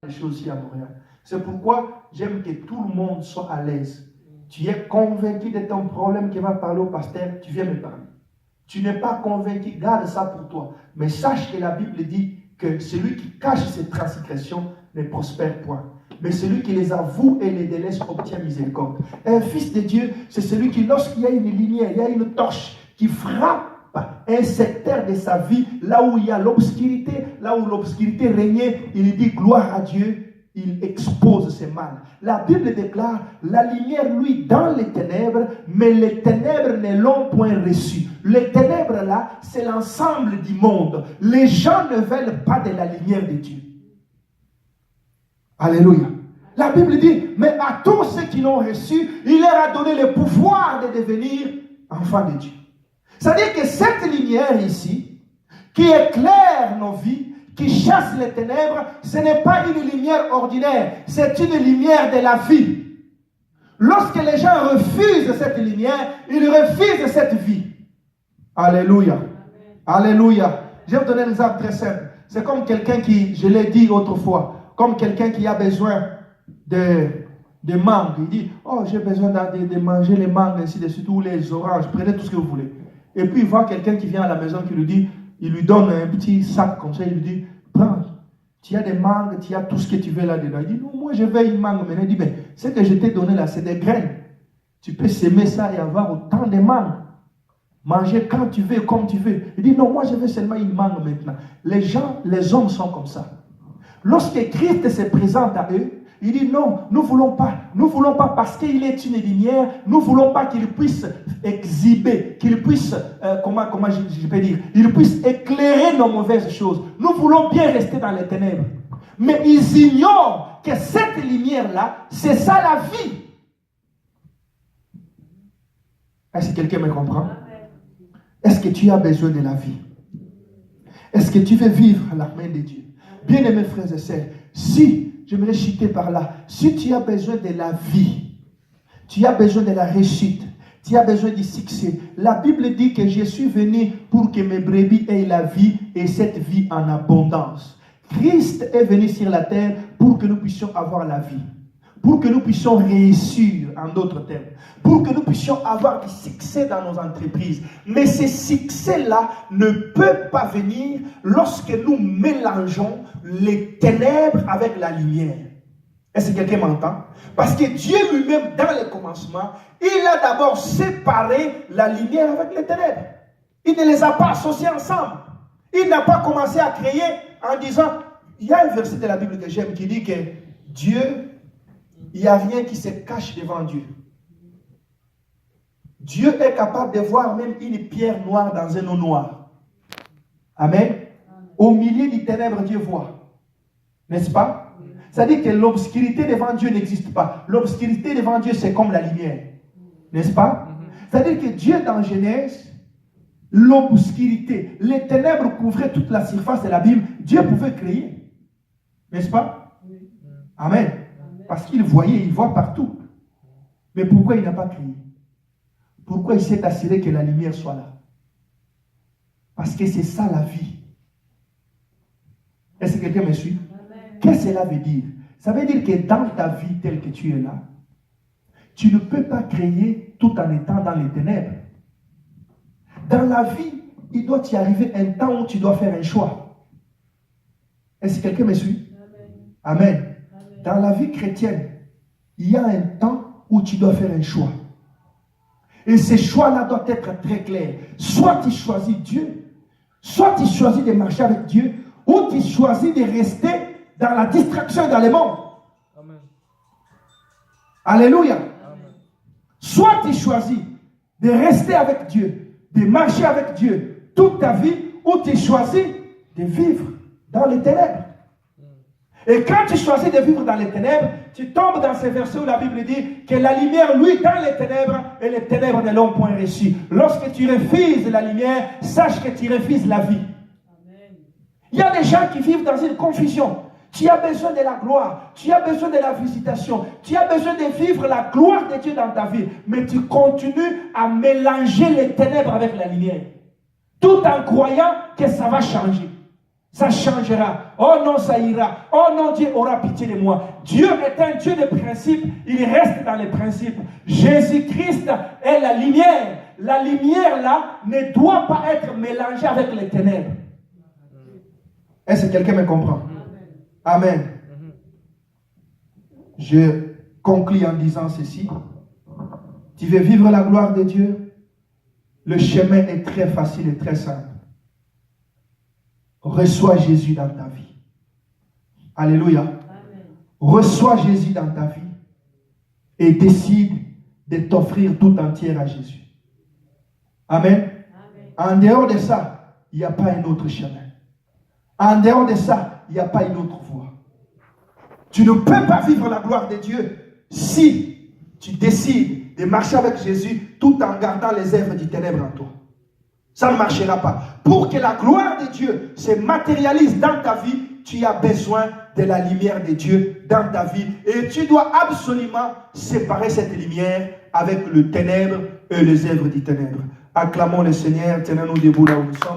des choses ici à Montréal. C'est pourquoi j'aime que tout le monde soit à l'aise. Tu es convaincu de ton problème qui va parler au pasteur, tu viens me parler. Tu n'es pas convaincu, garde ça pour toi. Mais sache que la Bible dit que celui qui cache ses transgressions ne prospère point. Mais celui qui les avoue et les délaisse obtient miséricorde. Un fils de Dieu, c'est celui qui, lorsqu'il y a une lumière, il y a une torche qui frappe un secteur de sa vie, là où il y a l'obscurité, là où l'obscurité régnait, il dit gloire à Dieu. Il expose ses mal. La Bible déclare, la lumière, lui, dans les ténèbres, mais les ténèbres ne l'ont point reçu. Les ténèbres, là, c'est l'ensemble du monde. Les gens ne veulent pas de la lumière de Dieu. Alléluia. La Bible dit, mais à tous ceux qui l'ont reçu, il leur a donné le pouvoir de devenir enfants de Dieu. C'est-à-dire que cette lumière ici, qui éclaire nos vies, qui chasse les ténèbres, ce n'est pas une lumière ordinaire, c'est une lumière de la vie. Lorsque les gens refusent cette lumière, ils refusent cette vie. Alléluia. Amen. Alléluia. Je vais vous donner un exemple très simple. C'est comme quelqu'un qui, je l'ai dit autrefois, comme quelqu'un qui a besoin de mangue. Il dit, oh, j'ai besoin de manger les mangues, ainsi de suite, ou les oranges, prenez tout ce que vous voulez. Et puis il voit quelqu'un qui vient à la maison qui lui dit, il lui donne un petit sac comme ça, il lui dit, prends, tu as des mangues, tu as tout ce que tu veux là-dedans. Il dit, non, moi je veux une mangue. Mais il dit, mais ce que je t'ai donné là, c'est des graines. Tu peux s'aimer ça et avoir autant de mangues. Manger quand tu veux, comme tu veux. Il dit, non, moi je veux seulement une mangue maintenant. Les gens, les hommes sont comme ça. Lorsque Christ se présente à eux, il dit non, nous ne voulons pas parce qu'il est une lumière, nous ne voulons pas qu'il puisse exhiber, qu'il puisse, comment je peux dire, il puisse éclairer nos mauvaises choses. Nous voulons bien rester dans les ténèbres. Mais ils ignorent que cette lumière-là, c'est ça la vie. Est-ce que quelqu'un me comprend? Est-ce que tu as besoin de la vie? Est-ce que tu veux vivre à la main de Dieu? Bien-aimés frères et sœurs, si j'aimerais chuter par là. Si tu as besoin de la vie, tu as besoin de la réussite, tu as besoin du succès. La Bible dit que je suis venu pour que mes brebis aient la vie et cette vie en abondance. Christ est venu sur la terre pour que nous puissions avoir la vie. Pour que nous puissions réussir, en d'autres termes. Pour que nous puissions avoir du succès dans nos entreprises. Mais ce succès-là ne peut pas venir lorsque nous mélangeons les ténèbres avec la lumière. Est-ce que quelqu'un m'entend? Parce que Dieu lui-même, dans le commencement, il a d'abord séparé la lumière avec les ténèbres. Il ne les a pas associés ensemble. Il n'a pas commencé à créer en disant, il y a un verset de la Bible que j'aime qui dit que Dieu, il n'y a rien qui se cache devant Dieu. Dieu est capable de voir même une pierre noire dans un eau noire. Amen. Au milieu des ténèbres, Dieu voit. N'est-ce pas? C'est-à-dire que l'obscurité devant Dieu n'existe pas. L'obscurité devant Dieu, c'est comme la lumière. N'est-ce pas? C'est-à-dire que Dieu, dans Genèse, l'obscurité, les ténèbres couvraient toute la surface de la Bible. Dieu pouvait créer. N'est-ce pas? Amen. Parce qu'il voyait, il voit partout. Mais pourquoi il n'a pas créé? Pourquoi il s'est assuré que la lumière soit là? Parce que c'est ça la vie. Est-ce que quelqu'un me suit? Qu'est-ce que cela veut dire? Ça veut dire que dans ta vie telle que tu es là, tu ne peux pas créer tout en étant dans les ténèbres. Dans la vie, il doit y arriver un temps où tu dois faire un choix. Est-ce que quelqu'un me suit? Amen. Dans la vie chrétienne, il y a un temps où tu dois faire un choix. Et ce choix-là doit être très clair. Soit tu choisis Dieu, soit tu choisis de marcher avec Dieu, ou tu choisis de rester dans la distraction et dans le monde. Amen. Alléluia. Amen. Soit tu choisis de rester avec Dieu, de marcher avec Dieu toute ta vie, ou tu choisis de vivre dans les ténèbres. Et quand tu choisis de vivre dans les ténèbres, tu tombes dans ces versets où la Bible dit que la lumière, lui, dans les ténèbres, et les ténèbres ne l'ont point reçu. Lorsque tu refuses la lumière, sache que tu refuses la vie. Amen. Il y a des gens qui vivent dans une confusion. Tu as besoin de la gloire, tu as besoin de la visitation, tu as besoin de vivre la gloire de Dieu dans ta vie, mais tu continues à mélanger les ténèbres avec la lumière, tout en croyant que ça va changer. Ça changera. Oh non, ça ira. Oh non, Dieu aura pitié de moi. Dieu est un Dieu de principes. Il reste dans les principes. Jésus-Christ est la lumière. La lumière là ne doit pas être mélangée avec les ténèbres. Est-ce que quelqu'un me comprend? Amen. Je conclue en disant ceci. Tu veux vivre la gloire de Dieu? Le chemin est très facile et très simple. Reçois Jésus dans ta vie. Alléluia. Amen. Reçois Jésus dans ta vie et décide de t'offrir tout entière à Jésus. Amen. Amen. En dehors de ça, il n'y a pas un autre chemin. En dehors de ça, il n'y a pas une autre voie. Tu ne peux pas vivre la gloire de Dieu si tu décides de marcher avec Jésus tout en gardant les œuvres du ténèbre en toi. Ça ne marchera pas. Pour que la gloire de Dieu se matérialise dans ta vie, tu as besoin de la lumière de Dieu dans ta vie. Et tu dois absolument séparer cette lumière avec le ténèbre et les œuvres du ténèbre. Acclamons le Seigneur, tenons-nous debout là où nous sommes.